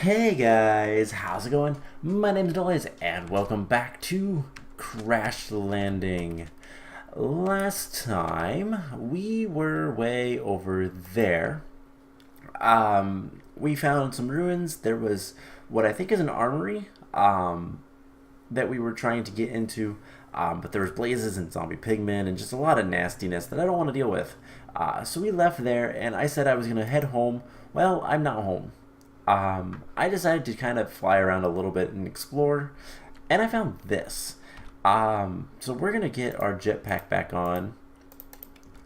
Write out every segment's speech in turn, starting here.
Hey guys, how's it going? My name is Noise and welcome back to Crash Landing. Last time we were way over there. We found some ruins. There was what I think is an armory that we were trying to get into, but there was blazes and zombie pigmen and just a lot of nastiness that I don't want to deal with. So we left there and I said I was going to head home. Well, I'm not home. I decided to kind of fly around a little bit and explore, and I found this. So we're gonna get our jetpack back on.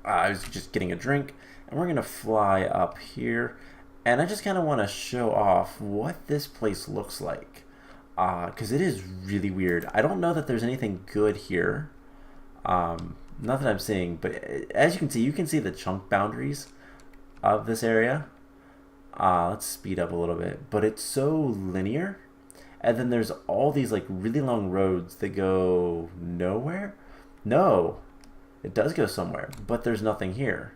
I was just getting a drink, and we're gonna fly up here, and I just kind of want to show off what this place looks like, because it is really weird. I don't know that there's anything good here. Not that I'm seeing, but as you can see the chunk boundaries of this area. Let's speed up a little bit, but it's so linear, and then there's all these like really long roads that go nowhere. No, it does go somewhere, but there's nothing here.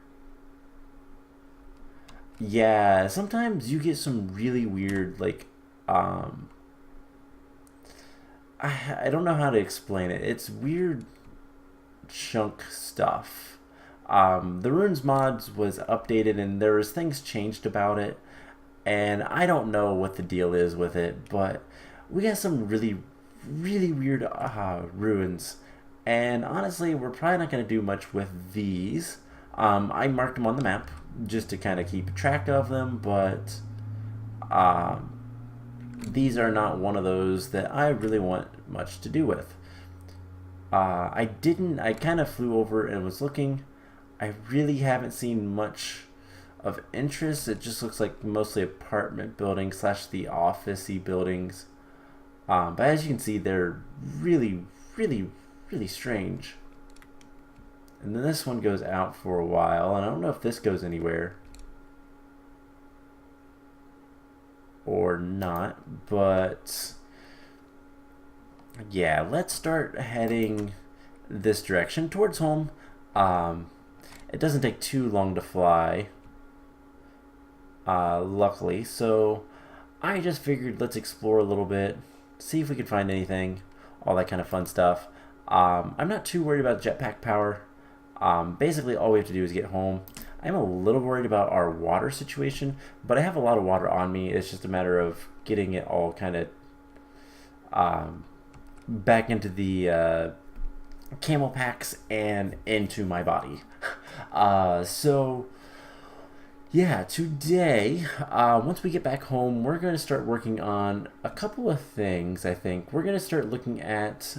Yeah, sometimes you get some really weird like I don't know how to explain it. It's weird chunk stuff. The runes mods was updated and there was things changed about it, and I don't know what the deal is with it, but we got some really weird ruins, and honestly we're probably not going to do much with these. I marked them on the map just to kind of keep track of them, but these are not one of those that I really want much to do with. I kind of flew over and was looking. I really haven't seen much of interest. It just looks like mostly apartment buildings slash the office-y buildings. But as you can see, they're really strange. And then this one goes out for a while, and I don't know if this goes anywhere or not, but yeah, let's start heading this direction towards home. It doesn't take too long to fly, luckily, so I just figured let's explore a little bit, see if we could find anything, all that kind of fun stuff. I'm not too worried about jetpack power. Basically all we have to do is get home. I'm a little worried about our water situation, but I have a lot of water on me. It's just a matter of getting it all kind of back into the camel packs and into my body. So yeah, today, once we get back home, we're going to start working on a couple of things. I think we're going to start looking at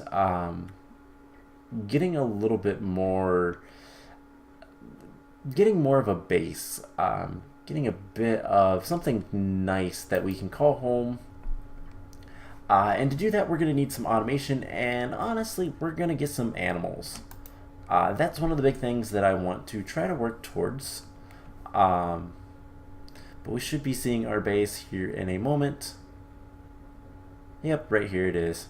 getting a little bit more, getting more of a base, getting a bit of something nice that we can call home. And to do that, we're going to need some automation, and honestly, we're going to get some animals. That's one of the big things that I want to try to work towards. But we should be seeing our base here in a moment. Yep, right here it is.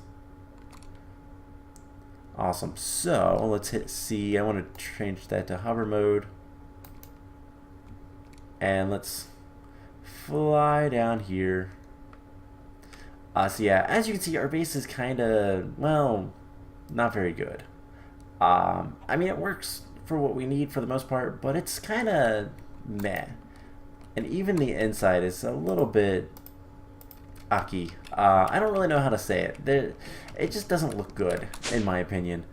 Awesome. So let's hit C. I want to change that to hover mode. And let's fly down here. So yeah, as you can see, our base is kind of, well, not very good. I mean, it works for what we need for the most part, but it's kind of meh. And even the inside is a little bit ucky. I don't really know how to say it. It just doesn't look good, in my opinion.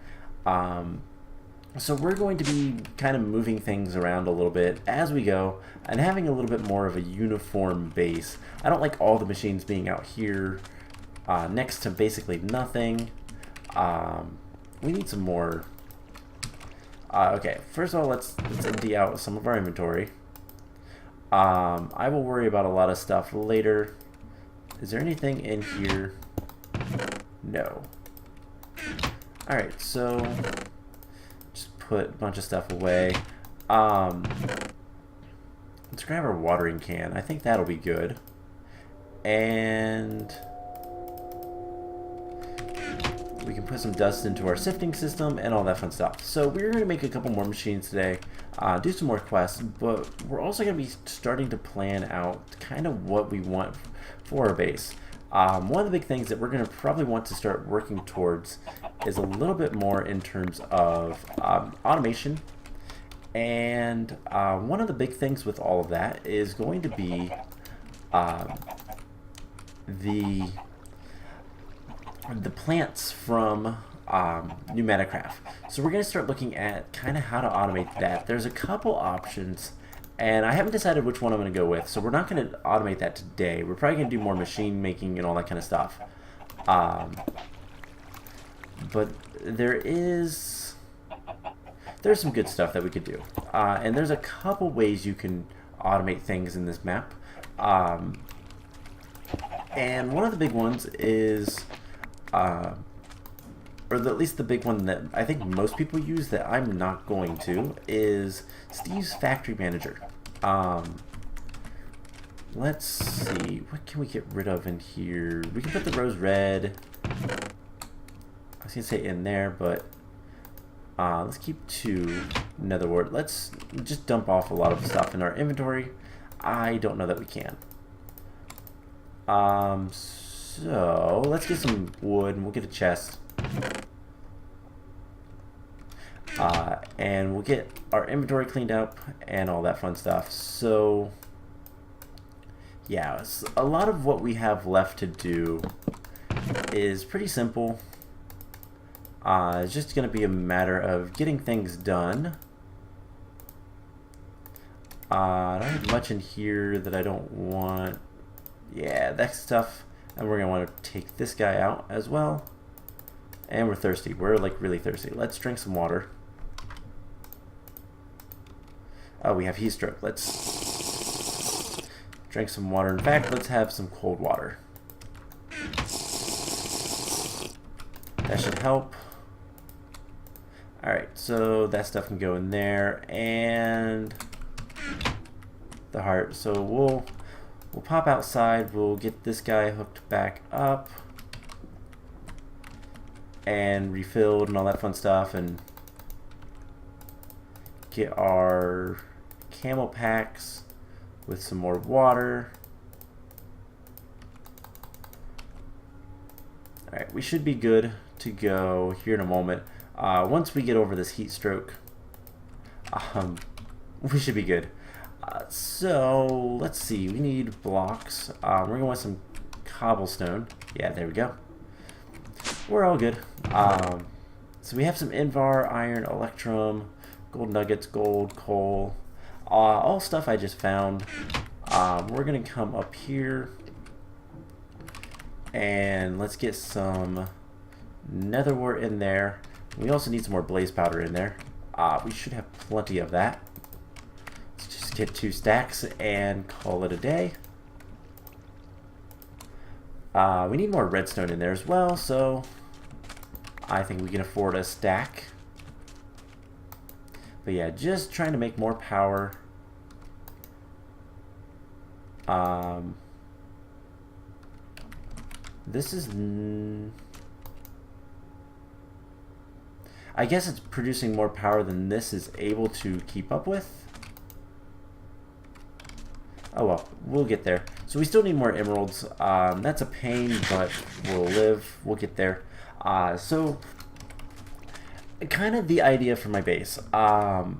So we're going to be kind of moving things around a little bit as we go and having a little bit more of a uniform base. I don't like all the machines being out here next to basically nothing. We need some more. Okay, first of all, let's empty out some of our inventory. I will worry about a lot of stuff later. Is there anything in here? No. Alright, so just put a bunch of stuff away. Let's grab our watering can. I think that'll be good. And We can put some dust into our sifting system and all that fun stuff. So we're going to make a couple more machines today, do some more quests, but we're also going to be starting to plan out kind of what we want for our base. One of the big things that we're going to probably want to start working towards is a little bit more in terms of automation. And one of the big things with all of that is going to be the plants from Pneumatic Craft. So we're going to start looking at kind of how to automate that. There's a couple options, and I haven't decided which one I'm going to go with, so we're not going to automate that today. We're probably going to do more machine making and all that kind of stuff. But there's some good stuff that we could do. And there's a couple ways you can automate things in this map. And one of the big ones is, at least the big one that I think most people use that I'm not going to, is Steve's Factory Manager. Let's see, what can we get rid of in here? We can put the rose red. I was going to say in there, but let's keep 2 netherwort. Let's just dump off a lot of stuff in our inventory. I don't know that we can. So let's get some wood and we'll get a chest. And we'll get our inventory cleaned up and all that fun stuff. So yeah, a lot of what we have left to do is pretty simple. It's just going to be a matter of getting things done. I don't have much in here that I don't want. Yeah, that stuff. And we're going to want to take this guy out as well. And we're thirsty. We're like really thirsty. Let's drink some water. Oh, we have heat stroke. Let's drink some water. In fact, let's have some cold water. That should help. Alright, so that stuff can go in there. And the heart. So we'll pop outside. We'll get this guy hooked back up and refilled and all that fun stuff, and get our camel packs with some more water. Alright, we should be good to go here in a moment. Once we get over this heat stroke, we should be good. So let's see, we need blocks. We're gonna want some cobblestone. Yeah, there we go. We're all good. So we have some Invar, iron, electrum, gold nuggets, gold, coal, all stuff I just found. We're gonna come up here and let's get some netherwort in there. We also need some more blaze powder in there. We should have plenty of that. Let's just get 2 stacks and call it a day. We need more redstone in there as well, so I think we can afford a stack. But yeah, just trying to make more power. This is... I guess it's producing more power than this is able to keep up with. Oh well, we'll get there. So we still need more emeralds. That's a pain, but we'll live. We'll get there. So, kind of the idea for my base. A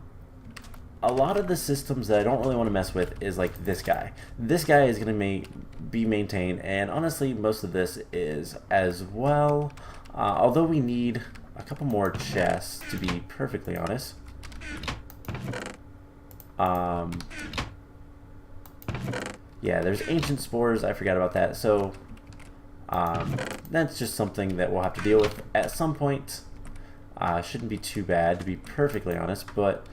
lot of the systems that I don't really want to mess with is like this guy. This guy is going to be maintained, and honestly, most of this is as well. Although we need a couple more chests, to be perfectly honest. Yeah, there's ancient spores. I forgot about that. So that's just something that we'll have to deal with at some point. Shouldn't be too bad, to be perfectly honest, but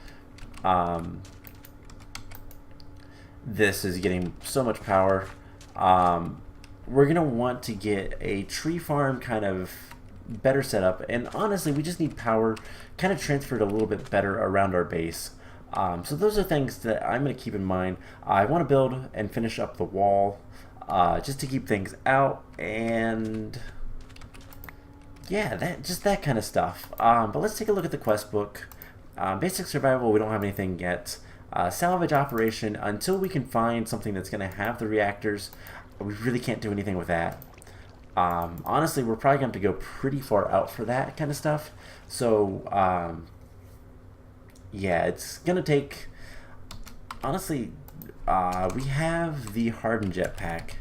this is getting so much power. We're gonna want to get a tree farm kind of better setup, and honestly we just need power kind of transferred a little bit better around our base. So those are things that I'm going to keep in mind. I want to build and finish up the wall just to keep things out, and yeah, that kind of stuff. But let's take a look at the quest book. Basic survival, we don't have anything yet. Salvage operation, until we can find something that's going to have the reactors, we really can't do anything with that. Honestly, we're probably going to have to go pretty far out for that kind of stuff. So, yeah, it's going to take... Honestly, we have the hardened jetpack.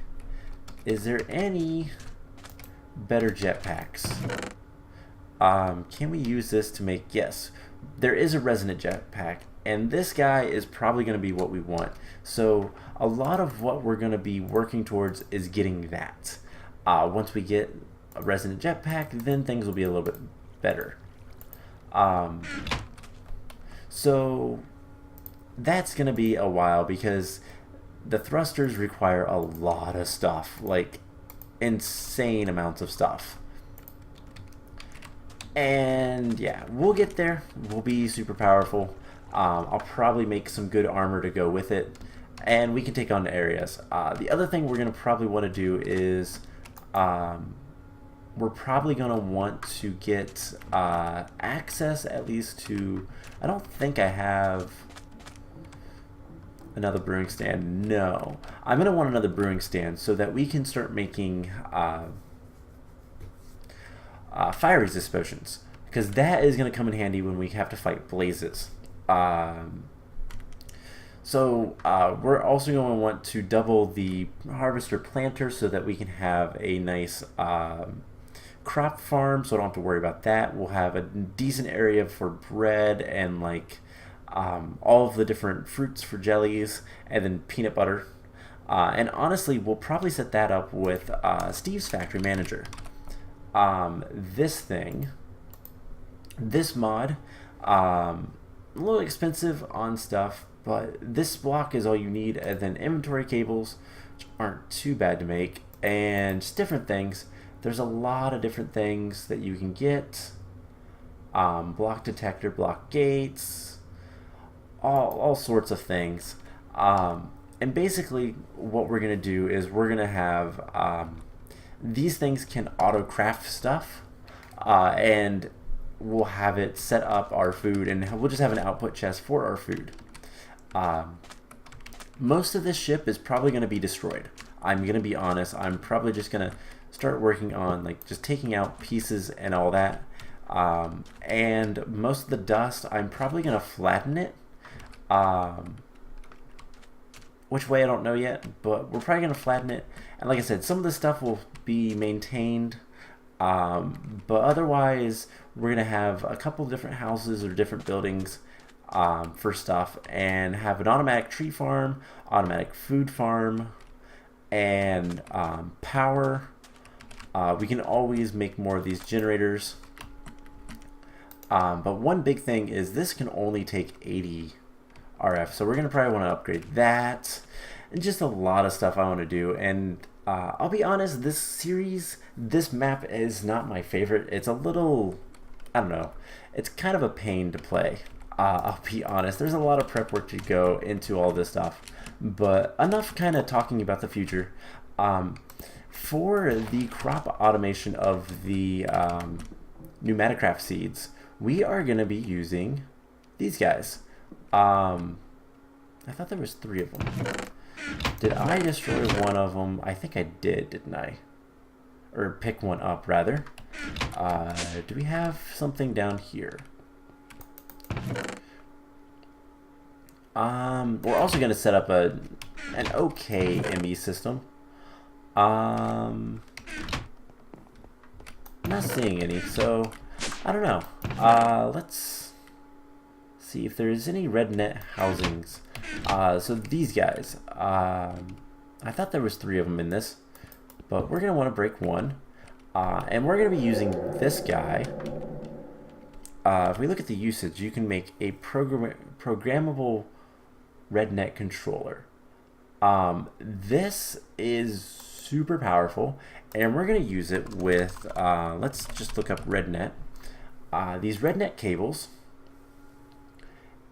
Is there any better jetpacks? Can we use this to make... Yes, there is a resonant jetpack, and this guy is probably going to be what we want. So a lot of what we're going to be working towards is getting that. Once we get a resonant jetpack, then things will be a little bit better. So that's going to be a while, because the thrusters require a lot of stuff, like insane amounts of stuff. And yeah, we'll get there. We'll be super powerful. I'll probably make some good armor to go with it, and we can take on the areas. The other thing we're going to probably want to do is we're probably going to want to get access at least to... I don't think I have another brewing stand. No. I'm going to want another brewing stand so that we can start making fire resist potions, because that is going to come in handy when we have to fight blazes. So we're also going to want to double the harvester planter so that we can have a nice crop farm, so I don't have to worry about that. We'll have a decent area for bread and like all of the different fruits for jellies, and then peanut butter. And honestly, we'll probably set that up with Steve's factory manager. This mod, a little expensive on stuff, but this block is all you need, and then inventory cables, which aren't too bad to make, and just different things. There's a lot of different things that you can get. Block detector, block gates, all sorts of things. And basically what we're going to do is we're going to have these things can auto craft stuff, and we'll have it set up our food, and we'll just have an output chest for our food. Most of this ship is probably going to be destroyed. I'm going to be honest. I'm probably just going to start working on like just taking out pieces and all that. And most of the dust, I'm probably going to flatten it. Which way, I don't know yet, but we're probably going to flatten it. And like I said, some of the stuff will be maintained, but otherwise we're going to have a couple of different houses or different buildings for stuff, and have an automatic tree farm, automatic food farm, and power. We can always make more of these generators. But one big thing is this can only take 80 RF, so we're going to probably want to upgrade that, and just a lot of stuff I want to do. And I'll be honest, this map is not my favorite. It's a little, I don't know, it's kind of a pain to play. I'll be honest, there's a lot of prep work to go into all this stuff, but enough kind of talking about the future. For the crop automation of the Pneumatic Craft seeds, we are going to be using these guys. I thought there was 3 of them. Did I destroy one of them? I think I did, didn't I? Or pick one up, rather. Do we have something down here? We're also going to set up an okay ME system. I'm not seeing any, so I don't know. Let's see if there's any red net housings. So these guys, I thought there was 3 of them in this, but we're going to want to break one, and we're going to be using this guy. If we look at the usage, you can make a programmable red net controller. This is super powerful, and we're going to use it with, let's just look up red net. These red net cables.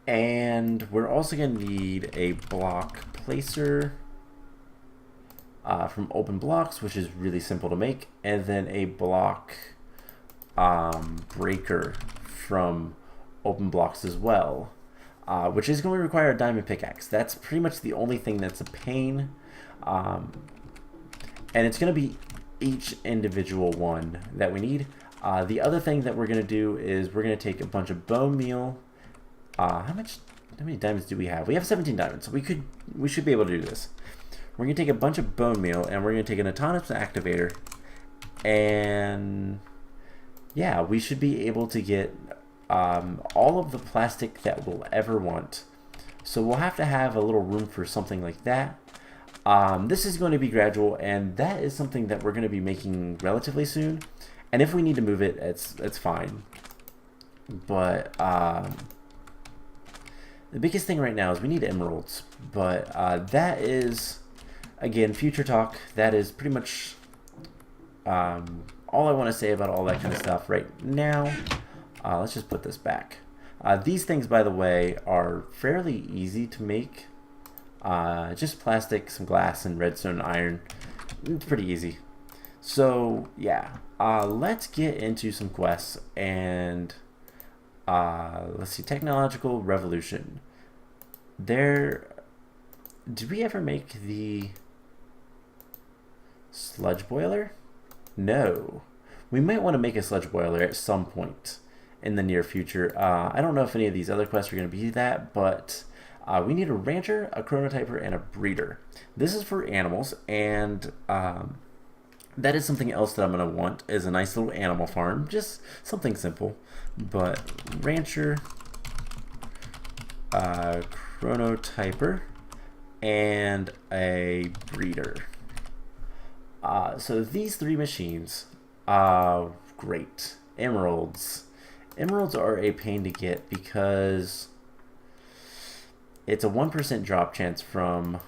And we're also going to need a block placer from open blocks, which is really simple to make, and then a block breaker from open blocks as well, which is going to require a diamond pickaxe. That's pretty much the only thing that's a pain, and it's going to be each individual one that we need. The other thing that we're going to do is we're going to take a bunch of bone meal. How many diamonds do we have? We have 17 diamonds, so we should be able to do this. We're going to take a bunch of bone meal, and we're going to take an autonomous activator, and yeah, we should be able to get all of the plastic that we'll ever want. So we'll have to have a little room for something like that. This is going to be gradual, and that is something that we're going to be making relatively soon. And if we need to move it, it's fine. But the biggest thing right now is we need emeralds. But that is, again, future talk. That is pretty much all I want to say about all that kind of stuff right now. Let's just put this back. These things, by the way, are fairly easy to make. Just plastic, some glass, and redstone and iron. It's pretty easy. So, yeah. Let's get into some quests. And let's see. Technological revolution. Did we ever make the sludge boiler? No. We might want to make a sludge boiler at some point in the near future. I don't know if any of these other quests are going to be that, but we need a rancher, a chronotyper, and a breeder. This is for animals, and that is something else that I'm going to want, is a nice little animal farm. Just something simple. But rancher, chronotyper, and a breeder. So these three machines, great. Emeralds. Emeralds are a pain to get because it's a 1% drop chance from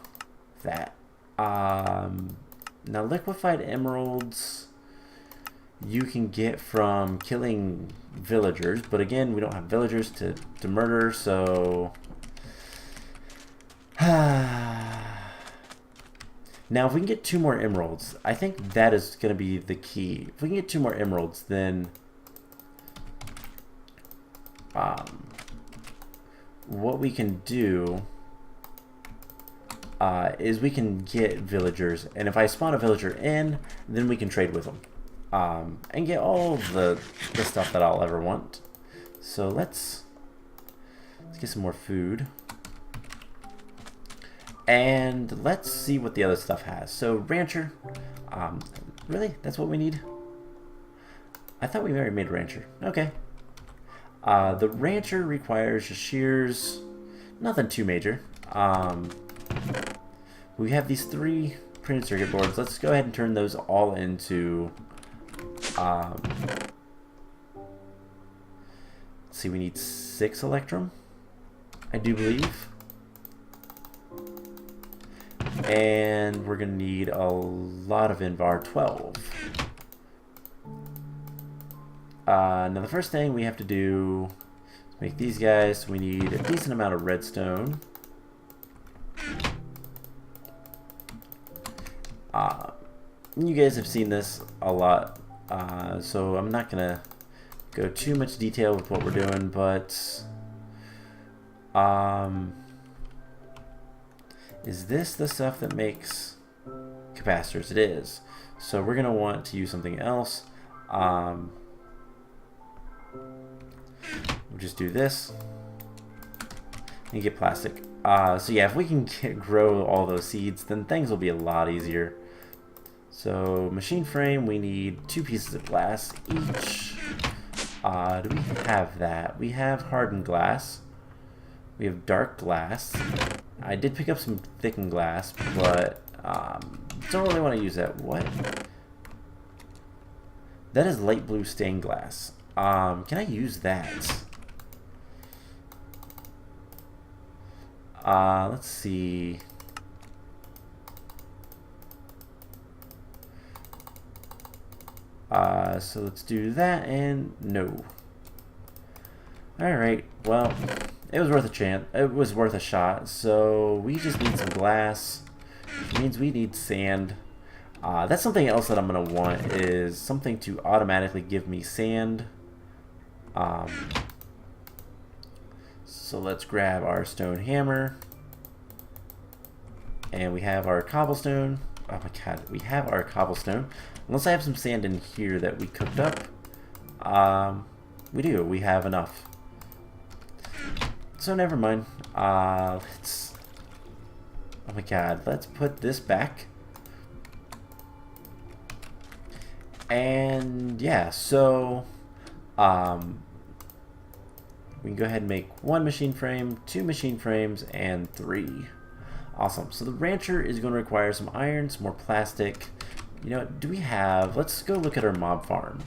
that. Now liquefied emeralds you can get from killing villagers, but again, we don't have villagers to murder, so now if we can get 2 more emeralds, I think that is going to be the key. If we can get 2 more emeralds, then what we can do is we can get villagers, and if I spawn a villager in, then we can trade with them and get all of the stuff that I'll ever want. So let's get some more food, and let's see what the other stuff has. So rancher, really, that's what we need? I thought we already made a rancher. Okay. The rancher requires shears, nothing too major. We have these 3 printed circuit boards. Let's go ahead and turn those all into, let's see, we need 6 electrum, I do believe. And we're going to need a lot of Invar, 12. Now the first thing we have to do is make these guys. We need a decent amount of redstone. You guys have seen this a lot, so I'm not gonna go too much detail with what we're doing, but is this the stuff that makes capacitors? It is. So we're gonna want to use something else. We'll just do this and get plastic. So yeah, if we can grow all those seeds, then things will be a lot easier. So machine frame, we need 2 pieces of glass each. Do we have that? We have hardened glass. We have dark glass. I did pick up some thickened glass, but don't really want to use that. What? That is light blue stained glass. Can I use that? Let's see. So let's do that, and no. Alright, well, it was worth a chance. It was worth a shot. So we just need some glass, which means we need sand. That's something else that I'm going to want, is something to automatically give me sand. Um, so let's grab our stone hammer. And we have our cobblestone. Oh my god, we have our cobblestone. Unless I have some sand in here that we cooked up. We do. We have enough. So never mind. Let's... Oh my god, let's put this back. And yeah, so... we can go ahead and make 1 machine frame, 2 machine frames, and 3. Awesome. So the rancher is going to require some iron, some more plastic. You know what, do we have... Let's go look at our mob farm.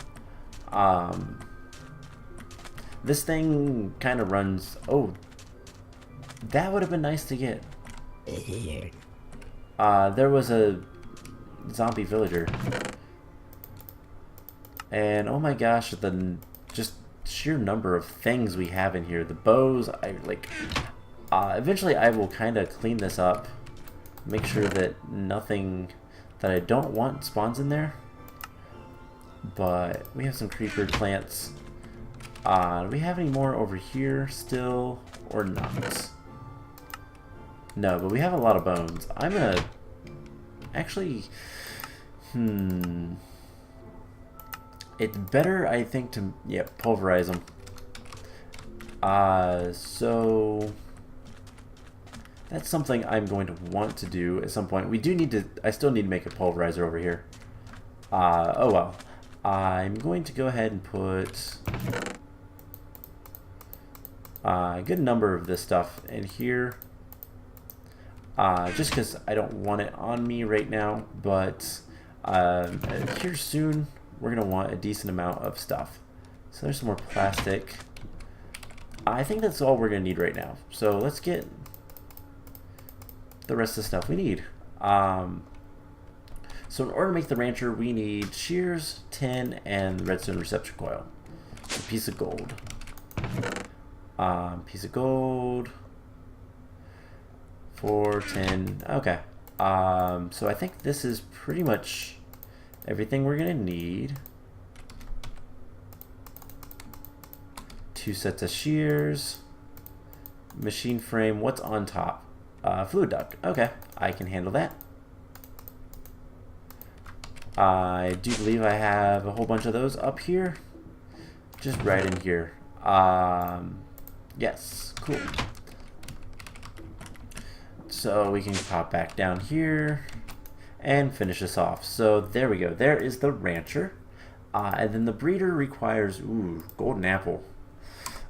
This thing kind of runs... Oh, that would have been nice to get. There was a zombie villager. And oh my gosh, the just sheer number of things we have in here. The bows, I like... eventually I will kind of clean this up. Make sure that nothing that I don't want spawns in there. But we have some creeper plants. Do we have any more over here still or not? No, but we have a lot of bones. I'm gonna actually... It's better, I think, to pulverize them. So that's something I'm going to want to do at some point. We do need to... I still need to make a pulverizer over here. Oh well. I'm going to go ahead and put a good number of this stuff in here. Just because I don't want it on me right now, but here soon we're going to want a decent amount of stuff. So there's some more plastic. I think that's all we're going to need right now. So let's get the rest of the stuff we need. So in order to make the rancher, we need shears, tin, and redstone reception coil. A piece of gold. Piece of gold. 4, 10. Okay. So I think this is pretty much everything we're gonna need. 2 sets of shears. Machine frame. What's on top? Fluid duct. Okay, I can handle that. I do believe I have a whole bunch of those up here. Just right in here. Yes, cool. So we can pop back down here and finish this off. So there we go. There is the rancher. And then the breeder requires, golden apple.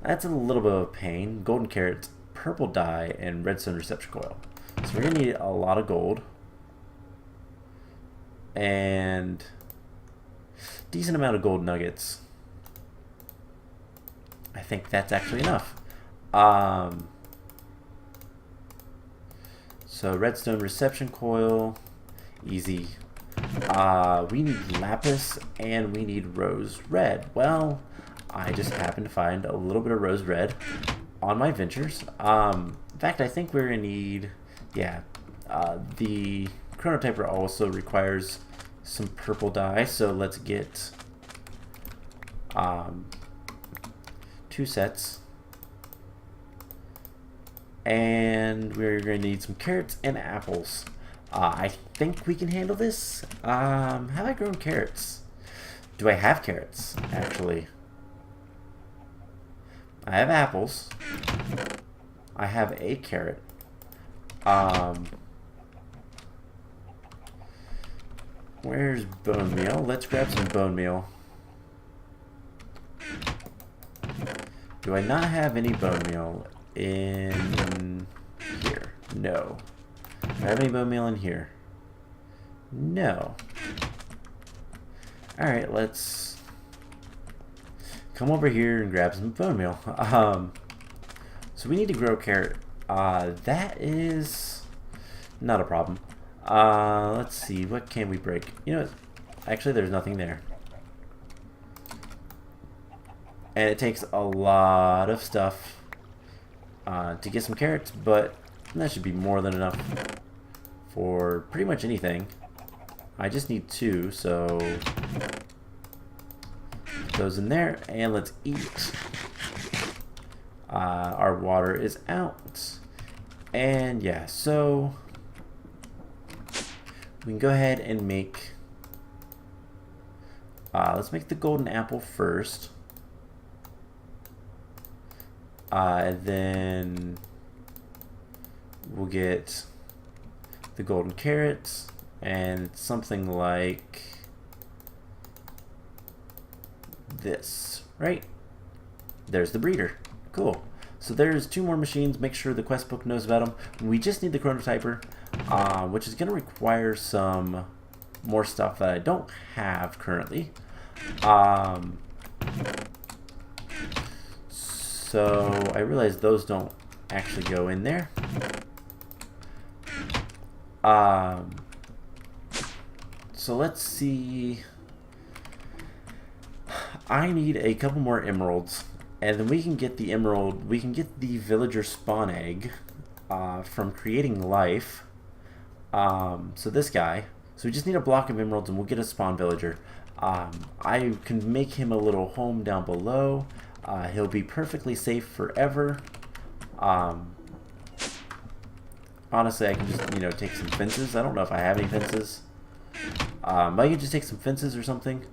That's a little bit of a pain. Golden carrots, purple dye, and redstone reception coil. So we're going to need a lot of gold. And decent amount of gold nuggets. I think that's actually enough. So redstone reception coil, easy. We need lapis and we need rose red. Well, I just happened to find a little bit of rose red on my ventures. In fact, I think we're gonna need, the chronotyper also requires some purple dye, so let's get 2 sets. And we're going to need some carrots and apples. I think we can handle this. Have I grown carrots? Do I have carrots, actually? I have apples. I have a carrot. Where's bone meal? Let's grab some bone meal. Do I not have any bone meal in here? No. Do I have any bone meal in here? No. Alright, let's come over here and grab some bone meal. So we need to grow carrot. That is not a problem. Let's see, what can we break? You know what? Actually, there's nothing there. And it takes a lot of stuff to get some carrots, but that should be more than enough for pretty much anything. I just need 2, so put those in there, and let's eat. Our water is out. And yeah, so we can go ahead and make, let's make the golden apple first. Then we'll get the golden carrots and something like this, right? There's the breeder. Cool. So there's 2 more machines. Make sure the quest book knows about them. We just need the chronotyper, which is going to require some more stuff that I don't have currently. So I realize those don't actually go in there. So let's see. I need a couple more emeralds, and then we can get the emerald. We can get the villager spawn egg from creating life. So this guy. So we just need a block of emeralds, and we'll get a spawn villager. I can make him a little home down below. He'll be perfectly safe forever. Honestly, I can just, take some fences. I don't know if I have any fences. I can just take some fences or something.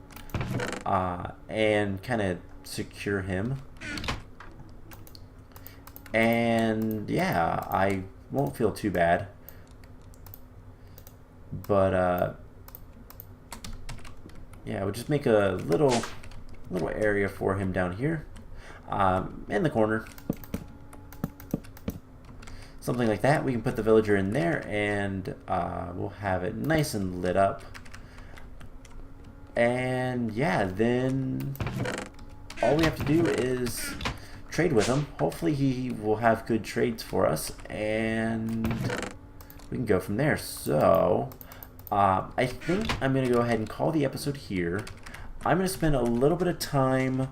And kind of secure him. And yeah, I won't feel too bad. But yeah, we'll just make a little area for him down here, in the corner. Something like that. We can put the villager in there, and we'll have it nice and lit up. And yeah, then all we have to do is trade with him. Hopefully he will have good trades for us, and we can go from there. So I think I'm going to go ahead and call the episode here. I'm going to spend a little bit of time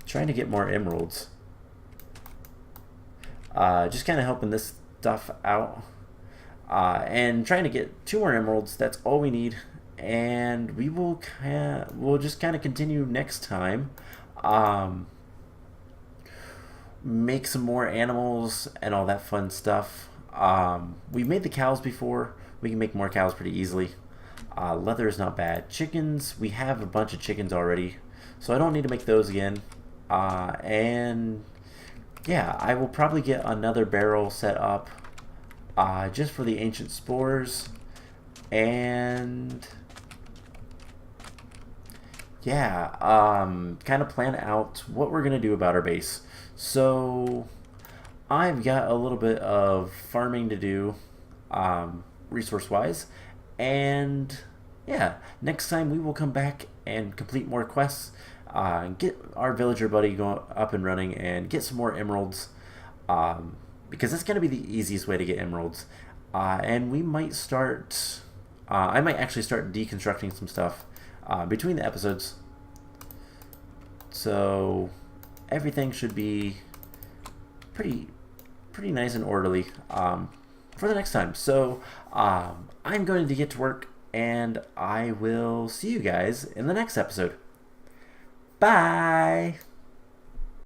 trying to get more emeralds. Just kind of helping this stuff out. And trying to get 2 more emeralds. That's all we need. And we will we'll just kind of continue next time. Make some more animals and all that fun stuff. We've made the cows before. We can make more cows pretty easily. Leather is not bad. Chickens, we have a bunch of chickens already, so I don't need to make those again. And yeah, I will probably get another barrel set up just for the ancient spores. And yeah, kind of plan out what we're going to do about our base. So I've got a little bit of farming to do, resource-wise. And yeah, next time we will come back and complete more quests, get our villager buddy going up and running, and get some more emeralds, because that's going to be the easiest way to get emeralds. And we might start, I might actually start deconstructing some stuff between the episodes. So everything should be pretty nice and orderly for the next time. So I'm going to get to work, and I will see you guys in the next episode. Bye!